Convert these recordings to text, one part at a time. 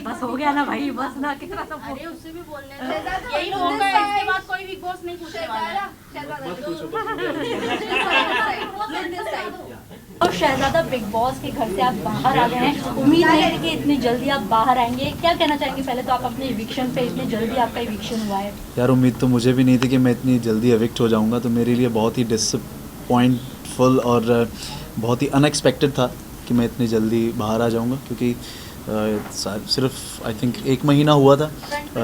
बस हो गया ना भाई, बस ना कितना सब। अरे उससे भी बोलने दो, यही होगा, इसके बाद कोई बिग बॉस नहीं पूछने वाला है। और शहजादा बिग बॉस के घर से आप बाहर आ गए हैं, उम्मीद नहीं थी कि इतनी जल्दी आप बाहर आएंगे, क्या कहना चाहेंगे? पहले तो आप अपने इविक्शन पे, इतनी जल्दी आपका इविक्शन हुआ है। यार उम्मीद तो मुझे भी नहीं थी कि मैं इतनी जल्दी एविक्ट हो जाऊंगा, तो मेरे लिए बहुत ही डिसअपॉइंटफुल और बहुत ही अनएक्सपेक्टेड था कि मैं इतनी जल्दी बाहर आ जाऊंगा, क्योंकि सिर्फ आई थिंक 1 महीना हुआ था,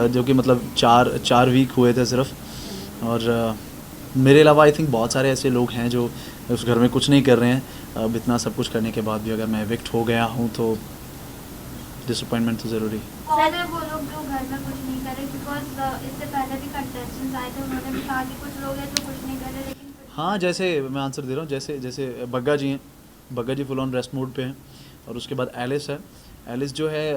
जो कि मतलब 4 वीक हुए थे सिर्फ। और मेरे अलावा आई थिंक बहुत सारे ऐसे लोग हैं जो उस घर में कुछ नहीं कर रहे हैं। अब इतना सब कुछ करने के बाद भी अगर मैं एविक्ट हो गया हूँ तो डिसअपॉइंटमेंट तो ज़रूरी। सर वो लोग जो घर में कुछ नहीं करे, बिकॉज इससे पहले भी कंटेस्टेंट्स आए थे, उन्होंने भी कहा कि कुछ लोग हैं जो कुछ नहीं कर रहे, लेकिन हाँ, जैसे मैं आंसर दे रहा हूँ, जैसे बग्गा जी हैं, बग्गा जी फुल ऑन रेस्ट मोड पे हैं। और उसके बाद एलिस है। एलिस जो है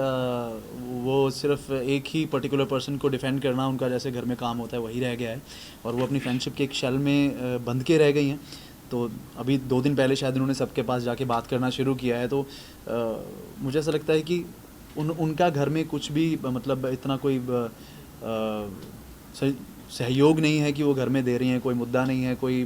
वो सिर्फ एक ही पर्टिकुलर पर्सन को डिफेंड करना उनका जैसे घर में काम होता है वही रह गया है, और वो अपनी फ्रेंडशिप के एक शेल में बंध के रह गई हैं। तो अभी 2 दिन पहले शायद उन्होंने सबके पास जाके बात करना शुरू किया है। तो मुझे ऐसा लगता है कि उनका घर में कुछ भी मतलब इतना कोई सहयोग नहीं है कि वो घर में दे रही हैं, कोई मुद्दा नहीं है, कोई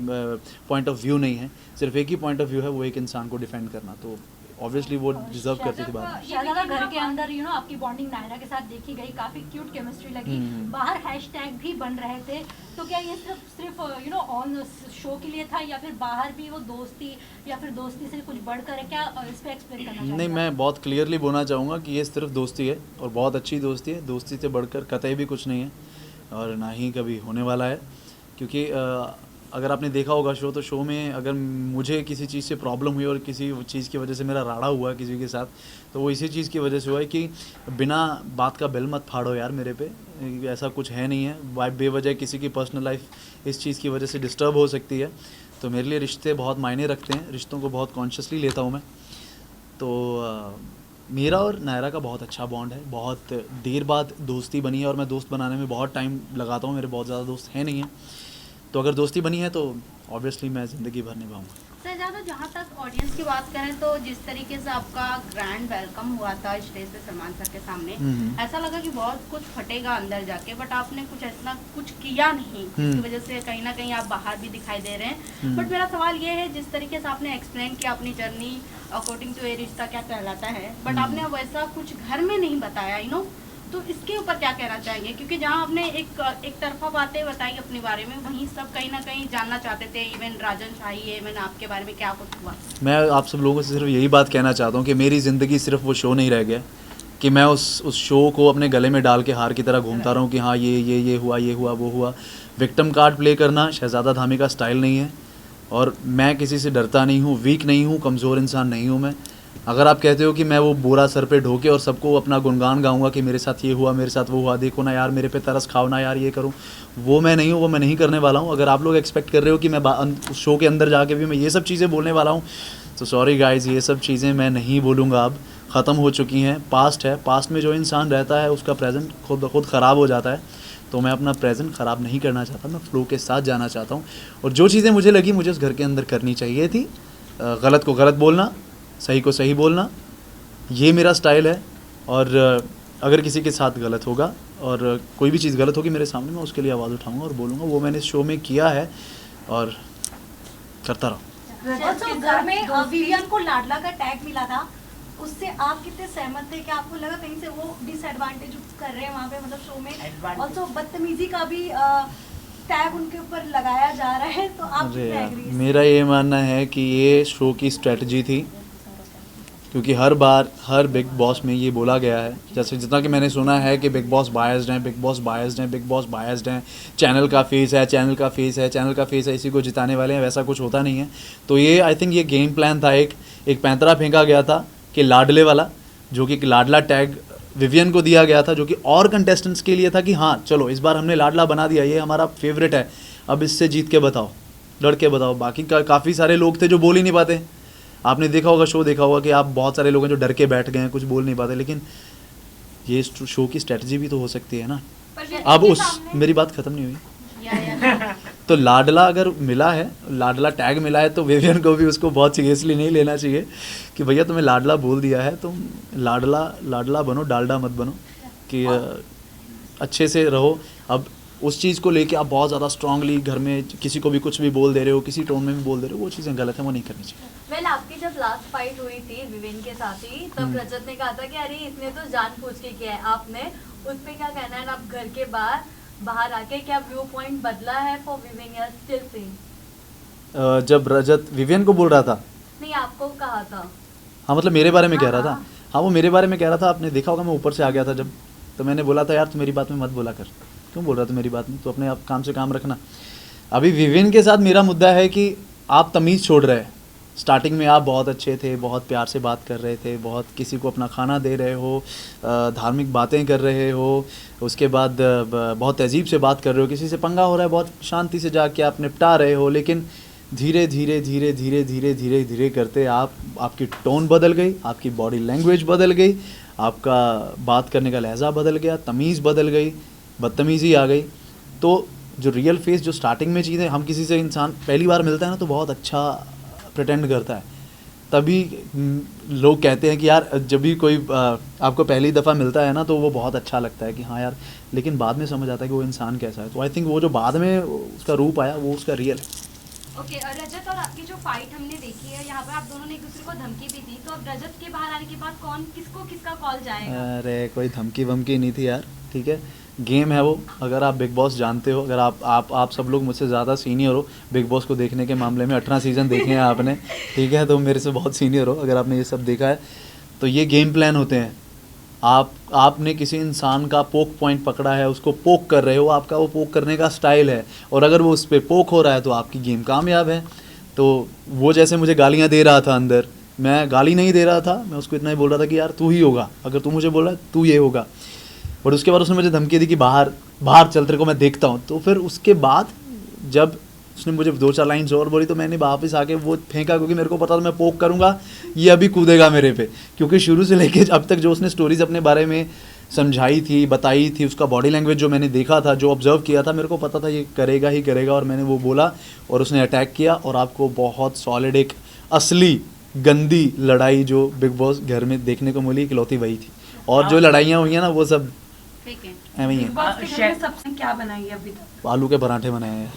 पॉइंट ऑफ व्यू नहीं है, सिर्फ एक ही पॉइंट ऑफ व्यू है, वो एक इंसान को डिफेंड करना। तो ऑब्वियसली वो डिजर्व करती थी बात। शहजादा घर के अंदर आपकी बॉन्डिंग नायरा के साथ देखी गई, काफी क्यूट केमिस्ट्री लगी, बाहर हैशटैग भी बन रहे थे। तो क्या ये सिर्फ ऑन शो के लिए था, या फिर बाहर भी वो दोस्ती या फिर दोस्ती से कुछ बढ़कर है? क्या इस पे एक्सप्लेन करना चाहेंगे? नहीं, मैं बहुत क्लियरली बोलना चाहूँगा कि ये सिर्फ दोस्ती है, और बहुत अच्छी दोस्ती है। दोस्ती से बढ़कर कतई भी कुछ नहीं है, और ना ही कभी होने वाला है। क्योंकि अगर आपने देखा होगा शो, तो शो में अगर मुझे किसी चीज़ से प्रॉब्लम हुई और किसी चीज़ की वजह से मेरा राड़ा हुआ किसी के साथ, तो वो इसी चीज़ की वजह से हुआ है कि बिना बात का बिल मत फाड़ो यार मेरे पे। ऐसा कुछ है नहीं है, बेवजह किसी की पर्सनल लाइफ इस चीज़ की वजह से डिस्टर्ब हो सकती है। तो मेरे लिए रिश्ते बहुत मायने रखते हैं, रिश्तों को बहुत कॉन्शियसली लेता हूँ मैं। तो मेरा और नायरा का बहुत अच्छा बॉन्ड है, बहुत देर बाद दोस्ती बनी है, और मैं दोस्त बनाने में बहुत टाइम लगाता हूँ, मेरे बहुत ज़्यादा दोस्त हैं नहीं हैं। तो अगर दोस्ती बनी है तो ऑब्वियसली मैं ज़िंदगी भर निभाऊंगा। सर ज़्यादा जहाँ तक ऑडियंस की बात करें, तो जिस तरीके से आपका ग्रैंड वेलकम हुआ था स्टेज पे सलमान सर के सामने, ऐसा लगा कि बहुत कुछ फटेगा अंदर जाके, बट आपने कुछ ऐसा कुछ किया नहीं, जिसकी वजह से कहीं ना कहीं आप बाहर भी दिखाई दे रहे हैं। बट मेरा सवाल ये है, जिस तरीके से आपने एक्सप्लेन किया अपनी जर्नी अकॉर्डिंग टू ये रिश्ता क्या कहलाता है, बट आपने वैसा कुछ घर में नहीं बताया, तो इसके ऊपर क्या कहना चाहेंगे? क्योंकि जहां आपने एक तरफा बातें बताई अपने बारे में, वहीं सब कहीं ना कहीं जानना चाहते थे, इवन राजन शाही है, इवन आपके बारे में क्या कुछ हुआ। मैं आप सब लोगों से सिर्फ यही बात कहना चाहता हूँ कि मेरी ज़िंदगी सिर्फ वो शो नहीं रह गया कि मैं उस शो को अपने गले में डाल के हार की तरह घूमता रहा हूँ कि हाँ ये हुआ वो हुआ। विक्टिम कार्ड प्ले करना शहजादा धामी का स्टाइल नहीं है, और मैं किसी से डरता नहीं हूँ, वीक नहीं हूँ, कमज़ोर इंसान नहीं हूँ मैं। अगर आप कहते हो कि मैं वो बोरा सर पे ढोके और सबको अपना गुणगान गाऊंगा कि मेरे साथ ये हुआ, मेरे साथ वो हुआ, देखो ना यार मेरे पे तरस खाओ ना यार, ये करूं, वो मैं नहीं हूं, वो मैं नहीं करने वाला हूं। अगर आप लोग एक्सपेक्ट कर रहे हो कि मैं शो के अंदर जाके भी मैं ये सब चीज़ें बोलने वाला हूं, तो सॉरी गाइज़, ये सब चीज़ें मैं नहीं बोलूँगा। अब ख़त्म हो चुकी हैं, पास्ट है। पास्ट में जो इंसान रहता है उसका प्रेजेंट खुद ख़राब हो जाता है। तो मैं अपना प्रेजेंट ख़राब नहीं करना चाहता, मैं फ्लो के साथ जाना चाहता हूँ। और जो चीज़ें मुझे लगी मुझे उस घर के अंदर करनी चाहिए थी, गलत को गलत बोलना, सही को सही बोलना, ये मेरा स्टाइल है। और अगर किसी के साथ गलत होगा और कोई भी चीज़ गलत होगी मेरे सामने, मैं उसके लिए आवाज़ उठाऊंगा और बोलूँगा। वो मैंने इस शो में किया है और करता रहूँ। घर में विवियन को लाडला का टैग मिला था, उससे आप कितने सहमत थे? क्या आपको लगा कहीं से वो डिसएडवांटेज कर रहे हैं वहाँ पे, मतलब शो में? और तो बदतमीजी का भी टैग उनके ऊपर लगाया जा रहा है, तो आप कितने एग्री? मेरा ये मानना है कि ये शो की स्ट्रेटजी थी, क्योंकि हर बार हर बिग बॉस में ये बोला गया है, जैसे जितना कि मैंने सुना है कि बिग बॉस बायस्ड हैं, बिग बॉस बायस्ड हैं, बिग बॉस बायस्ड हैं, चैनल का फेस है, चैनल का फेस है, चैनल का फेस है, इसी को जिताने वाले हैं, वैसा कुछ होता नहीं है। तो ये आई थिंक ये गेम प्लान था, एक पैंतरा फेंका गया था कि लाडले वाला, जो कि लाडला टैग विवियन को दिया गया था, जो कि और कंटेस्टेंट्स के लिए था कि हाँ चलो इस बार हमने लाडला बना दिया, ये हमारा फेवरेट है, अब इससे जीत के बताओ, लड़ के बताओ। बाकी काफ़ी सारे लोग थे जो बोल ही नहीं पाते। आपने देखा होगा, शो देखा होगा कि आप बहुत सारे लोग हैं जो डर के बैठ गए हैं, कुछ बोल नहीं पाते। लेकिन ये शो की स्ट्रेटजी भी तो हो सकती है ना। अब मेरी बात ख़त्म नहीं हुई। तो लाडला अगर मिला है, लाडला टैग मिला है, तो विवियन को भी उसको बहुत सीरियसली नहीं लेना चाहिए कि भैया तुम्हें लाडला बोल दिया है, तुम लाडला बनो, डालडा मत बनो, कि अच्छे से रहो। अब उस चीज़ को लेके आप बहुत ज़्यादा स्ट्रांगली घर में किसी को भी कुछ भी बोल दे रहे हो, किसी टोन में भी बोल दे रहे हो, वो चीज़ें गलत है, वो नहीं करनी चाहिए। वेल आपकी जब लास्ट फाइट हुई थी विवेन के साथ ही, तब रजत ने कहा था कि अरे इसने तो जानबूझ के किया है। आपने उस पर क्या कहना है? आप घर के बाहर आके क्या व्यू पॉइंट बदला है फॉर विवेन या स्टिल सेम? जब रजत विवियन को बोल रहा था, नहीं आपको कहा था। हाँ मतलब मेरे बारे में कह रहा था। हाँ। हाँ वो मेरे बारे में कह रहा था, आपने देखा होगा मैं ऊपर से आ गया था जब, तो मैंने बोला था यार तू मेरी बात में मत बोला कर, क्यों बोल रहा था मेरी बात में, तो अपने आप काम से काम रखना। अभी विविन के साथ मेरा मुद्दा है कि आप तमीज़ छोड़ रहे हैं। स्टार्टिंग में आप बहुत अच्छे थे, बहुत प्यार से बात कर रहे थे, बहुत किसी को अपना खाना दे रहे हो, धार्मिक बातें कर रहे हो, उसके बाद बहुत तहजीब से बात कर रहे हो, किसी से पंगा हो रहा है बहुत शांति से जाके आप निपटा रहे हो, लेकिन धीरे धीरे धीरे धीरे धीरे धीरे धीरे करते आपकी टोन बदल गई, आपकी बॉडी लैंग्वेज बदल गई, आपका बात करने का लहजा बदल गया, तमीज़ बदल गई, बदतमीज़ी आ गई। तो जो रियल फेस, जो स्टार्टिंग में चीज़ें, हम किसी से इंसान पहली बार मिलता है ना तो बहुत अच्छा प्रिटेंड करता है, तभी लोग कहते हैं कि यार जब भी कोई आपको पहली दफ़ा मिलता है ना तो वो बहुत अच्छा लगता है कि हाँ यार, लेकिन बाद में समझ आता है कि वो इंसान कैसा है। तो आई थिंक वो जो बाद में उसका रूप आया वो उसका रियल है। ओके रजत और आपकी जो फाइट हमने देखी है यहाँ पर, आप दोनों ने एक दूसरे को धमकी भी दी, तो अब रजत के बाहर आने के बाद कौन किसका कॉल जाएगा? अरे कोई धमकी वमकी नहीं थी यार, ठीक है, गेम है वो। अगर आप बिग बॉस जानते हो, अगर आप सब लोग मुझसे ज़्यादा सीनियर हो बिग बॉस को देखने के मामले में, 18 सीज़न देखे हैं आपने, ठीक है, तो मेरे से बहुत सीनियर हो, अगर आपने ये सब देखा है तो ये गेम प्लान होते हैं। आपने किसी इंसान का पोक पॉइंट पकड़ा है, उसको पोक कर रहे हो, आपका वो पोक करने का स्टाइल है, और अगर वो उस पर पोक हो रहा है तो आपकी गेम कामयाब है। तो वो जैसे मुझे गालियाँ दे रहा था अंदर, मैं गाली नहीं दे रहा था, मैं उसको इतना ही बोल रहा था कि यार तू ही होगा, अगर तू मुझे बोल रहा है तू ये होगा। और उसके बाद उसने मुझे धमकी दी कि बाहर चल, तेरे को मैं देखता हूँ। तो फिर उसके बाद जब उसने मुझे 2-4 लाइन्स और बोली तो मैंने वापस आके वो फेंका, क्योंकि मेरे को पता था मैं पोक करूँगा ये अभी कूदेगा मेरे पे, क्योंकि शुरू से लेके अब तक जो उसने स्टोरीज अपने बारे में समझाई थी, बताई थी, उसका बॉडी लैंग्वेज जो मैंने देखा था, जो ऑब्जर्व किया था, मेरे को पता था ये करेगा ही करेगा, और मैंने वो बोला और उसने अटैक किया। और आपको बहुत सॉलिड एक असली गंदी लड़ाई जो बिग बॉस घर में देखने को मिली, इकलौती वही थी। और जो लड़ाइयाँ हुई हैं ना वो सब ठीक है। ऐਵੇਂ ही बिग है। बॉस के घर में सबसे क्या बनाई है अभी तक? आलू के पराठे बनाए हैं।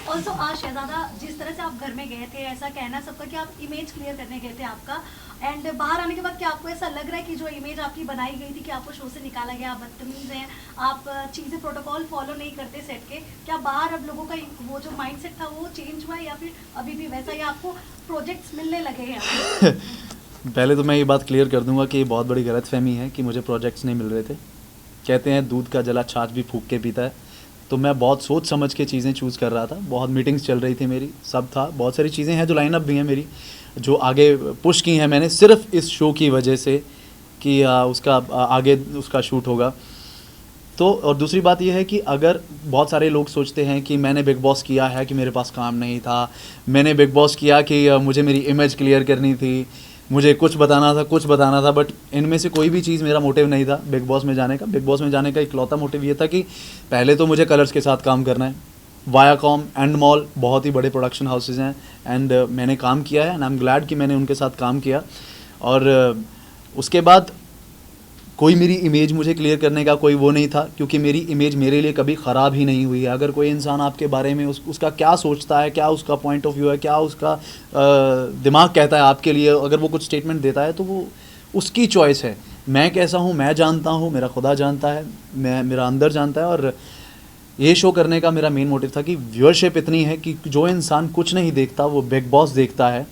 ऑल्सो आज शहजादा जिस तरह से आप घर में गए थे, ऐसा कहना सबका कि आप इमेज क्लियर करने गए थे आपका, एंड बाहर आने के बाद क्या आपको ऐसा लग रहा है कि जो इमेज आपकी बनाई गई थी कि आपको शो से निकाला गया, आप बदतमीज हैं, आप चीज़ें प्रोटोकॉल फॉलो नहीं करते सेट के, क्या बाहर अब लोगों का वो जो माइंडसेट था वो चेंज हुआ है या फिर अभी भी वैसा, या आपको प्रोजेक्ट्स मिलने लगे हैं? पहले तो मैं ये बात क्लियर कर दूंगा कि ये बहुत बड़ी गलतफहमी है कि मुझे प्रोजेक्ट्स नहीं मिल रहे थे। कहते हैं दूध का जला छाछ भी फूंक के पीता है, तो मैं बहुत सोच समझ के चीज़ें चूज़ कर रहा था, बहुत मीटिंग्स चल रही थी मेरी, सब था, बहुत सारी चीज़ें हैं जो लाइनअप भी हैं मेरी, जो आगे पुश की हैं मैंने सिर्फ इस शो की वजह से कि उसका आगे उसका शूट होगा। तो और दूसरी बात यह है कि अगर बहुत सारे लोग सोचते हैं कि मैंने बिग बॉस किया है कि मेरे पास काम नहीं था, मैंने बिग बॉस किया कि मुझे मेरी इमेज क्लियर करनी थी, मुझे कुछ बताना था, बट इनमें से कोई भी चीज़ मेरा मोटिव नहीं था बिग बॉस में जाने का। बिग बॉस में जाने का इकलौता मोटिव ये था कि पहले तो मुझे कलर्स के साथ काम करना है, वायाकॉम एंड मॉल बहुत ही बड़े प्रोडक्शन हाउसेज हैं, एंड मैंने काम किया है, एंड आई एम ग्लैड कि मैंने उनके साथ काम किया। और उसके बाद कोई मेरी इमेज मुझे क्लियर करने का कोई वो नहीं था, क्योंकि मेरी इमेज मेरे लिए कभी ख़राब ही नहीं हुई है। अगर कोई इंसान आपके बारे में उसका क्या सोचता है, क्या उसका पॉइंट ऑफ व्यू है, क्या उसका दिमाग कहता है आपके लिए, अगर वो कुछ स्टेटमेंट देता है तो वो उसकी चॉइस है। मैं कैसा हूँ मैं जानता हूँ, मेरा खुदा जानता है, मेरा अंदर जानता है। और ये शो करने का मेरा मेन मोटिव था कि व्यूअरशिप इतनी है कि जो इंसान कुछ नहीं देखता वो बिग बॉस देखता है,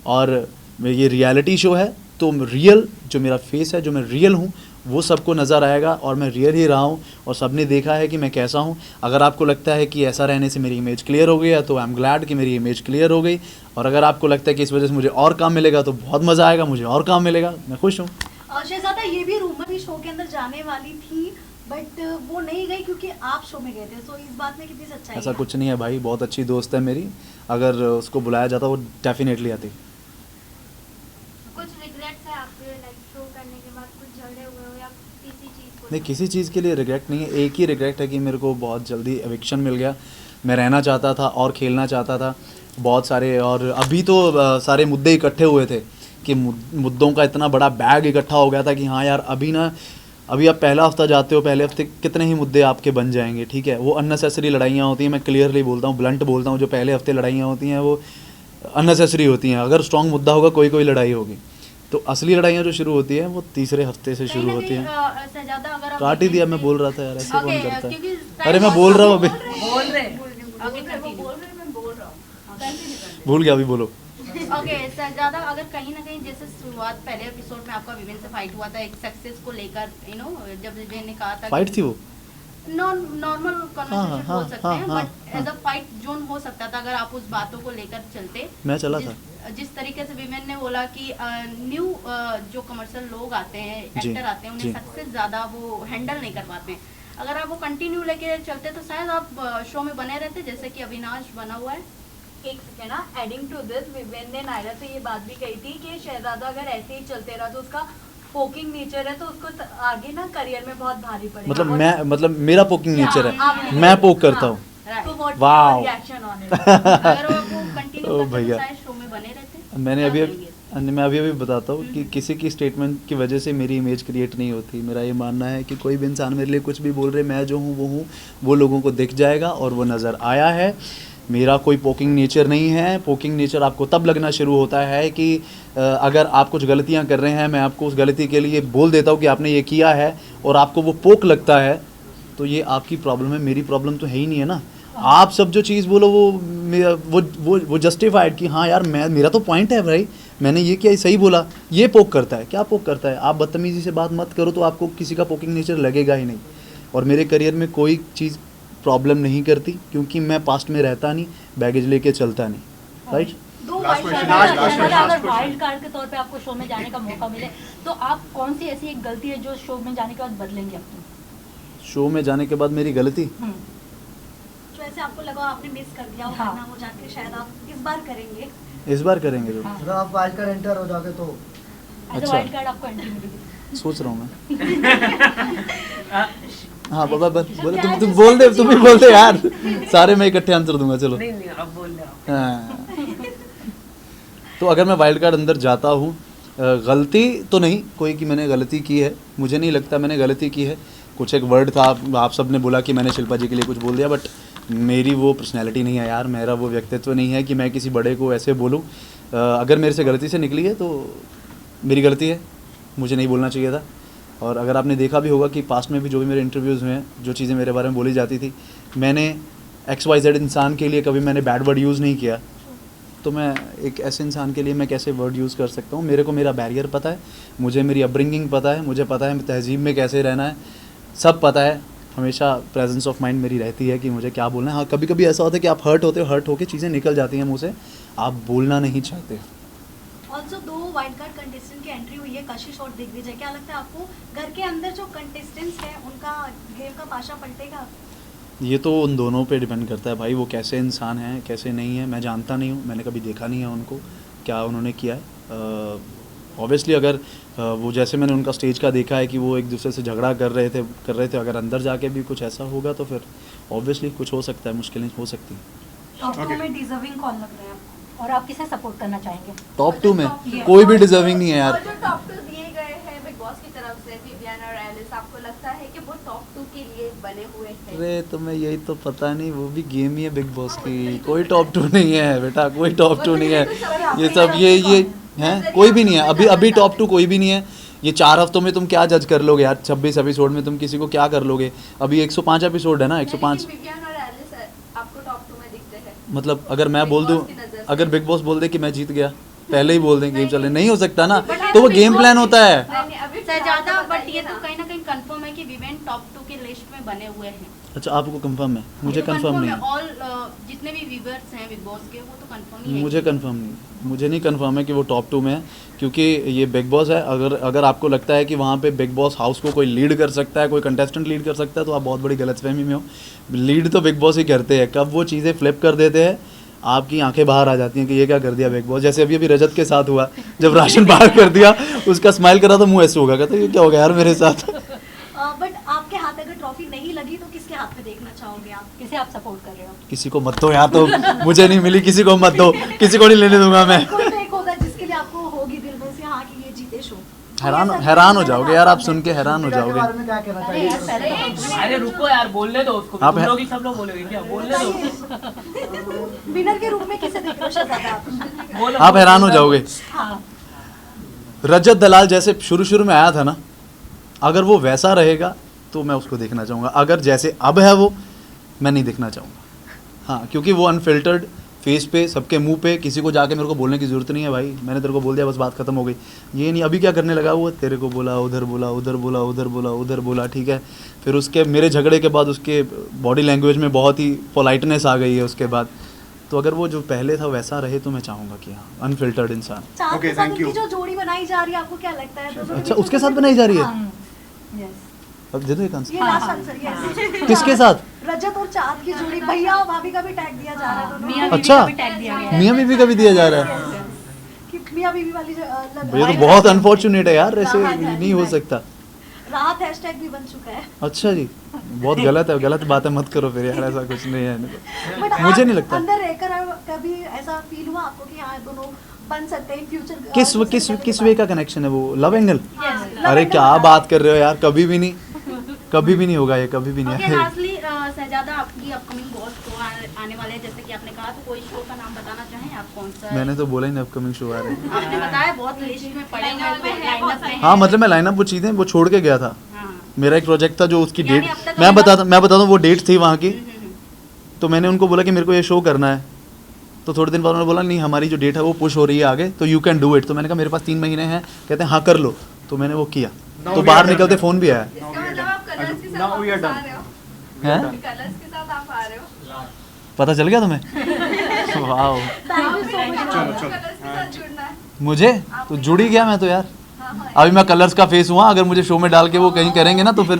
और ये रियलिटी शो है तो रियल जो मेरा फेस है, जो मैं रियल हूँ वो सबको नज़र आएगा, और मैं रियल ही रहा हूँ और सबने देखा है कि मैं कैसा हूँ। अगर आपको लगता है कि ऐसा रहने से मेरी इमेज क्लियर हो गई है तो आई एम ग्लैड कि मेरी इमेज क्लियर हो गई, और अगर आपको लगता है कि इस वजह से मुझे और काम मिलेगा तो बहुत मज़ा आएगा, मुझे और काम मिलेगा, मैं खुश हूँ। शहजादा ये भी रूमर भी शो के अंदर जाने वाली थी, बट वो नहीं गई क्योंकि आप शो में गए थे, तो इस बात में कितनी सच्चाई है? ऐसा कुछ नहीं है भाई, बहुत अच्छी दोस्त है मेरी, अगर उसको बुलाया जाता वो डेफिनेटली आती। कुछ रिग्रेट्स है आपके लाइक शो करने के बाद, कुछ झगड़े हुए हो या किसी चीज़ को? नहीं, किसी चीज़ के लिए रिग्रेट नहीं है, एक ही रिग्रेट है कि मेरे को बहुत जल्दी एविक्शन मिल गया, मैं रहना चाहता था और खेलना चाहता था बहुत सारे। और अभी तो सारे मुद्दे इकट्ठे हुए थे कि मुद्दों का इतना बड़ा बैग इकट्ठा हो गया था कि हाँ यार अभी आप पहला हफ्ता जाते हो, पहले हफ्ते कितने ही मुद्दे आपके बन जाएंगे, ठीक है। वो अननेसेसरी लड़ाइयाँ होती हैं, मैं क्लियरली बोलता हूँ, ब्लंट बोलता हूँ, जो पहले हफ्ते लड़ाइयाँ होती हैं वो अननेसेसरी होती हैं। अगर स्ट्रॉन्ग मुद्दा होगा कोई लड़ाई होगी, तो असली लड़ाइयाँ जो शुरू होती हैं वो तीसरे हफ्ते से शुरू होती हैं। शहजादा अगर आप काट ही दिया, मैं बोल रहा था यार, ऐसे कौन Okay, करता क्योंकि है। अरे मैं बोल रहा हूँ अभी, आगे continue। भूल गया, अभी बोलो। ओके शहजादा, अगर कहीं ना कहीं जैसे शुरुआत पहले एपिसोड में आपका विवेन से फाइट हुआ था एक सक्सेस को लेकर, जब विवेन ने कहा था फाइट थी वो, नॉर्मल कन्वर्सेशन हाँ, बोल सकते हैं, हाँ, but as a fight zone हो सकता था अगर आप उस बातों को लेकर चलते। मैं चला था। जिस तरीके से विमेन ने बोला कि न्यू जो कमर्शियल लोग आते हैं, जी, एक्टर आते हैं, उन्हें जी। सक्सेस ज्यादा वो हैंडल नहीं कर पाते हैं। अगर आप वो कंटिन्यू लेके चलते तो शायद आप शो में बने रहते, जैसे कि अविनाश बना हुआ है। एक सेकेंड ना, एडिंग टू दिस, विवेन ने नायरा से ये बात भी कही थी कि शहजादा अगर ऐसे ही चलते रहा तो उसका पोकिंग नेचर है, तो उसको आगे ना करियर में बहुत भारी पड़ेगा। मतलब मेरा पोकिंग नेचर है, हाँ, मैं पोक करता हूँ। तो what Wow. Reaction on it? अगर वो कंटिन्यू ओ करते तो भैया। शायद शो में बने रहते। मैं अभी बताता हूँ कि किसी की स्टेटमेंट की वजह से मेरी इमेज क्रिएट नहीं होती। मेरा ये मानना है कि कोई भी इंसान मेरे लिए कुछ भी बोल रहे, मैं जो हूँ वो लोगों को दिख जाएगा और वो नज़र आया है। मेरा कोई पोकिंग नेचर नहीं है। पोकिंग नेचर आपको तब लगना शुरू होता है कि अगर आप कुछ गलतियाँ कर रहे हैं, मैं आपको उस गलती के लिए बोल देता हूँ कि आपने ये किया है और आपको वो पोक लगता है, तो ये आपकी प्रॉब्लम है, मेरी प्रॉब्लम तो है ही नहीं है ना। आप सब जो चीज़ बोलो वो जस्टिफाइड कि हाँ यार मेरा तो पॉइंट है भाई, मैंने ये किया, सही बोला। ये पोक करता है, क्या पोक करता है? आप बदतमीज़ी से बात मत करो तो आपको किसी का पोकिंग नेचर लगेगा ही नहीं। और मेरे करियर में कोई चीज़ प्रॉब्लम नहीं करती, क्योंकि मैं पास्ट में रहता नहीं, बैगेज लेके चलता नहीं, राइट। दो Last wild question, card, last question, अगर last वाइल्ड कार्ड के तौर पे आपको शो में जाने का मौका मिले तो आप कौन सी ऐसी एक गलती है जो शो में जाने के बाद बदलेंगे अपनी? शो में जाने के बाद मेरी गलती, तो ऐसे आपको लगा आपने मिस कर दिया हाँ। वो जाके शायद आप इस बार करेंगे। इस बार करेंगे जो, हाँ। अगर आप वाइल्ड कार्ड एंटर हो जाओगे तो एज अच्छा। वाइल्ड कार्ड आपको एंट्री मिलेगी। सोच रहा हूँ मैं। हाँ बाबा बोले, तुम बोल दे, तुम ही बोल दे यार, सारे मैं इकट्ठे आंसर दूंगा, चलो। नहीं अब बोल रहे हो। हाँ। तो अगर मैं वाइल्ड कार्ड अंदर जाता हूँ, गलती तो नहीं कोई कि मैंने गलती की है, मुझे नहीं लगता मैंने गलती की है। कुछ एक वर्ड था, आप सब ने बोला कि मैंने शिल्पा जी के लिए कुछ बोल दिया, बट मेरी वो पर्सनैलिटी नहीं है यार, मेरा वो व्यक्तित्व नहीं है कि मैं किसी बड़े को ऐसे बोलूँ। अगर मेरे से गलती से निकली है तो मेरी गलती है, मुझे नहीं बोलना चाहिए था। और अगर आपने देखा भी होगा कि पास्ट में भी जो भी मेरे इंटरव्यूज़ हुए हैं, जो चीज़ें मेरे बारे में बोली जाती थी, मैंने XYZ इंसान के लिए कभी मैंने बैड वर्ड यूज़ नहीं किया, तो मैं एक ऐसे इंसान के लिए मैं कैसे वर्ड यूज़ कर सकता हूँ? मेरे को मेरा बैरियर पता है, मुझे मेरी अपब्रिंगिंग पता है, मुझे पता है तहज़ीब में कैसे रहना है, सब पता है। हमेशा प्रेजेंस ऑफ माइंड मेरी रहती है कि मुझे क्या बोलना है। हाँ, कभी कभी ऐसा होता है कि आप हर्ट होते हो, हर्ट होकर चीज़ें निकल जाती हैं मुँह से, आप बोलना नहीं चाहते। ऑल्सो 2 वाइल्ड कार्ड कंटेस्टेंट की एंट्री हुई है, कशिश और दिग्विजय। क्या लगता है आपको घर के अंदर जो कंटेस्टेंट्स हैं उनका गेम का पाशा पलटेगा? ये तो उन दोनों पे डिपेंड करता है भाई, वो कैसे इंसान हैं कैसे नहीं है, मैं जानता नहीं हूँ, मैंने कभी देखा नहीं है उनको क्या उन्होंने किया है। ऑब्वियसली अगर वो जैसे मैंने उनका स्टेज का देखा है कि वो एक दूसरे से झगड़ा कर रहे थे, अगर अंदर जाके भी कुछ ऐसा होगा तो फिर ऑब्वियसली कुछ हो सकता है, मुश्किलें हो सकती हैं। टॉप 2 में डिजर्विंग कौन लग रहा है आपको? और आप किसे सपोर्ट करना चाहेंगे? टॉप 2 में कोई भी डिजर्विंग नहीं है यार। और जो टॉप 2 दिए गए हैं बिग बॉस की तरफ से, विवियन और एलिस, आपको लगता है कि वो टॉप 2 के लिए बने हुए हैं? अरे तुम्हें यही तो पता नहीं, वो भी गेम ही है बिग बॉस की, कोई टॉप 2 नहीं है बेटा, कोई टॉप 2 नहीं है। ये सब ये हैं, कोई भी नहीं है अभी टॉप 2 कोई भी नहीं है। ये 4 हफ्तों में तुम क्या जज कर लोगे यार? 26 एपिसोड में तुम किसी को क्या कर लोगे? अभी 105 एपिसोड है ना, 105। विवियन और एलिस आपको टॉप 2 में दिखते हैं? मतलब अगर मैं बिग बोल दूं, बॉस की नज़र से। अगर बिग बॉस बोल दे कि मैं जीत गया, पहले ही बोल दें गेम चले, नहीं हो सकता ना, तो वो गेम प्लान होता है। ज्यादा, बट ये तो कहीं ना कहीं कंफर्म है कि विवेन टॉप 2 की लिस्ट में बने हुए हैं। अच्छा, आपको कंफर्म है? मुझे कंफर्म नहीं है। ऑल जितने भी व्यूअर्स हैं बिग बॉस के, वो तो कंफर्म ही है। मुझे कंफर्म नहीं, मुझे नहीं कंफर्म है कि वो टॉप 2 में है, क्योंकि ये बिग बॉस है। अगर आपको लगता है कि वहाँ पे बिग बॉस हाउस को कोई लीड कर सकता है, कोई कंटेस्टेंट लीड कर सकता है, तो आप बहुत बड़ी गलतफहमी में हो। लीड तो बिग बॉस ही करते हैं, कब वो चीज़ें फ्लिप कर देते हैं आपकी आंखें बाहर आ जाती हैं कि ये क्या कर दिया बिग बॉस। जैसे अभी रजत के साथ हुआ, जब राशन बाहर कर दिया, उसका स्माइल करा तो मुँह ऐसे होगा, कहता ये क्या हो गया यार मेरे साथ। बट आपके हाथ अगर ट्रॉफी नहीं लगी तो किसके हाथ में देखना चाहोगे आप? किसे आप सपोर्ट कर रहे हो? किसी को मत दो यार, तो मुझे नहीं मिली, किसी को मत दो, किसी को नहीं लेने दूंगा मैं। कोई तो एक होगा जिसके लिए आपको होगी दिल में से हाँ कि ये जीते शो। हैरान हो जाओगे यार, आप सुन के हैरान हो के बारे जाओगे। में क्या कहना अरे यार चाहिए? पहले तो अरे रुको यार, बोलने दो उसको, आप तुम है- लोग ही सब लोग बोलोगे क्या? बोलने दो, विनर के रूप में किसे देख रहे हो शहजादा आप? बोलो। आप हैरान हो जाओगे। हाँ रजत दलाल जैसे शुरू में आया था ना, अगर वो वैसा रहेगा तो मैं उसको देखना चाहूँगा। अगर जैसे अब है वो, मैं नहीं देखना चाहूँगा। हाँ, क्योंकि वो अनफिल्टर्ड फेस पे, सबके मुंह पे, किसी को जाके मेरे को बोलने की ज़रूरत नहीं है भाई, मैंने तेरे को बोल दिया बस बात खत्म हो गई। ये नहीं अभी क्या करने लगा वो, तेरे को बोला, उधर बोला, उधर बोला, उधर बोला, उधर बोला, ठीक है। फिर उसके मेरे झगड़े के बाद उसके बॉडी लैंग्वेज में बहुत ही पोलाइटनेस आ गई है उसके बाद। तो अगर वो जो पहले था वैसा रहे तो मैं चाहूँगा कि हाँ, अनफिल्टर्ड इंसान। चाँद Okay, के साथ thank you. उनकी जो जोड़ी बनाई जा रही है आपको क्या लगता है? दोनों अच्छा, के उसके बीच साथ में बनाई जा रही है? यस अब दे दो एक आंसर। ये लास्ट आंसर यस। किसके साथ? रजत और चाँद की जोड़ी, भैया और भाभी का भी टैग दिया जा रहा है दोनों मियाँ को। बीवी अच्छा। का भी टैग दिया गया है। मियाँ बीवी का भी दिया जा रहा है। कि मियाँ बीवी वाली ये तो बहुत अनफॉर्चुनेट है यार, ऐसे नहीं हो सकता। राहत हैशटैग भी बन चुका है। अच्छा जी, बहुत गलत है, गलत बातें मत करो फिर यार, ऐसा कुछ नहीं है। But मुझे आप नहीं लगता। अंदर रहकर कभी ऐसा फील हुआ आपको कि हाँ दोनों बन सकते हैं फ्यूचर? किस वे का कनेक्शन है वो? Love angle? अरे क्या बात कर रहे हो यार, कभी भी नहीं, कभी भी नहीं होगा ये, कभी भी ओके, नहीं। लास्टली शहजादा, आपकी अपकमिंग बहुत शो आने वाले हैं, जैसे कि आपने कहा, तो कोई शो का नाम बताना चाहें आप? कौन सा? मैंने तो बोला ही नहीं अपकमिंग शो आ रहे हैं। आपने बताया बहुत लिस्ट में पड़े हुए हैं, लाइनअप में हाँ मतलब मैं लाइनअप वो चीज़ें वो छोड़ के गया था। हाँ। मेरा एक प्रोजेक्ट था जो उसकी यानी डेट, अब तक मैं lineup- बता दूँ वो डेट थी वहाँ की। तो मैंने उनको बोला कि मेरे को ये शो करना है, तो थोड़े दिन बाद उन्होंने बोला नहीं हमारी जो डेट है वो पुश हो रही है आगे, तो यू कैन डू इट। तो मैंने कहा मेरे पास 3 महीने हैं, कहते हैं हाँ कर लो। तो मैंने वो किया, Now तो we बाहर are निकलते done. फ़ोन भी आया Now we are done. है। पता चल गया तुम्हें? वाह, चलो चलो। मुझे तो जुड़ ही गया मैं तो यार। अभी मैं कलर्स का फेस हुआ, अगर मुझे शो में डाल के वो कहीं करेंगे ना तो फिर